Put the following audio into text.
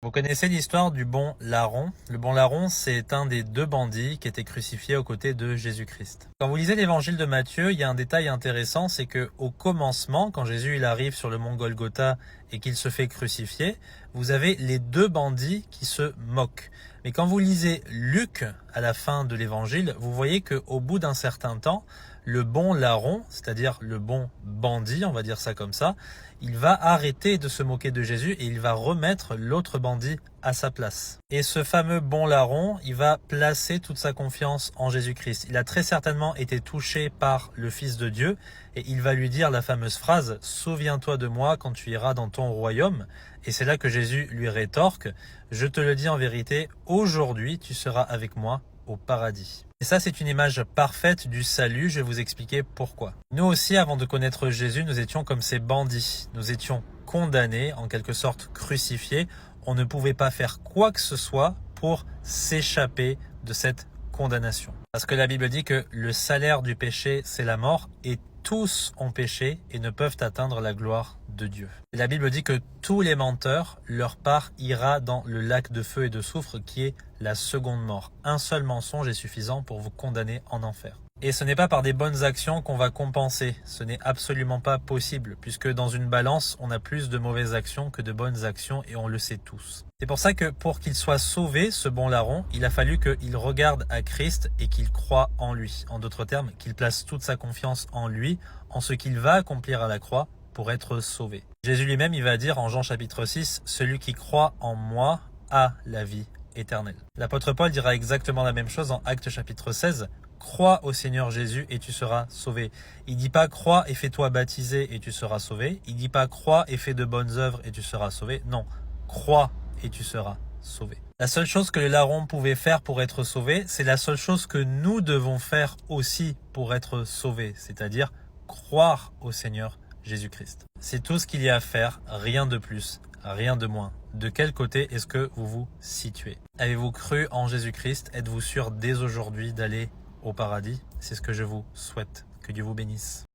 Vous connaissez l'histoire du bon larron? Le bon larron, c'est un des deux bandits qui étaient crucifiés aux côtés de Jésus-Christ. Quand vous lisez l'évangile de Matthieu, il y a un détail intéressant, c'est que au commencement, quand Jésus il arrive sur le mont Golgotha et qu'il se fait crucifier, vous avez les deux bandits qui se moquent. Mais quand vous lisez Luc à la fin de l'évangile, vous voyez qu'au bout d'un certain temps, le bon larron, c'est-à-dire le bon bandit, on va dire ça comme ça, il va arrêter de se moquer de Jésus et il va remettre l'autre bandit à sa place. Et ce fameux bon larron, il va placer toute sa confiance en Jésus-Christ. Il a très certainement été touché par le Fils de Dieu et il va lui dire la fameuse phrase « Souviens-toi de moi quand tu iras dans ton royaume ». Et c'est là que Jésus lui rétorque « Je te le dis en vérité, aujourd'hui tu seras avec moi au paradis ». Et ça, c'est une image parfaite du salut. Je vais vous expliquer pourquoi. Nous aussi, avant de connaître Jésus, nous étions comme ces bandits. Nous étions condamnés, en quelque sorte crucifiés. On ne pouvait pas faire quoi que ce soit pour s'échapper de cette condamnation. Parce que la Bible dit que le salaire du péché, c'est la mort, et tous ont péché et ne peuvent atteindre la gloire de Dieu. Et la Bible dit que tous les menteurs, leur part ira dans le lac de feu et de soufre qui est la seconde mort. Un seul mensonge est suffisant pour vous condamner en enfer. Et ce n'est pas par des bonnes actions qu'on va compenser. Ce n'est absolument pas possible, puisque dans une balance, on a plus de mauvaises actions que de bonnes actions et on le sait tous. C'est pour ça que pour qu'il soit sauvé, ce bon larron, il a fallu qu'il regarde à Christ et qu'il croie en lui. En d'autres termes, qu'il place toute sa confiance en lui, en ce qu'il va accomplir à la croix pour être sauvé. Jésus lui-même, il va dire en Jean chapitre 6, « Celui qui croit en moi a la vie éternelle ». L'apôtre Paul dira exactement la même chose en Actes chapitre 16, « Crois au Seigneur Jésus et tu seras sauvé ». Il dit pas « Crois et fais-toi baptiser et tu seras sauvé ». Il dit pas « Crois et fais de bonnes œuvres et tu seras sauvé ». Non, « Crois et tu seras sauvé ». La seule chose que le larron pouvait faire pour être sauvé, c'est la seule chose que nous devons faire aussi pour être sauvés, c'est-à-dire croire au Seigneur Jésus-Christ. C'est tout ce qu'il y a à faire, rien de plus, rien de moins. De quel côté est-ce que vous vous situez? Avez-vous cru en Jésus-Christ? Êtes-vous sûr dès aujourd'hui d'aller au paradis? C'est ce que je vous souhaite. Que Dieu vous bénisse.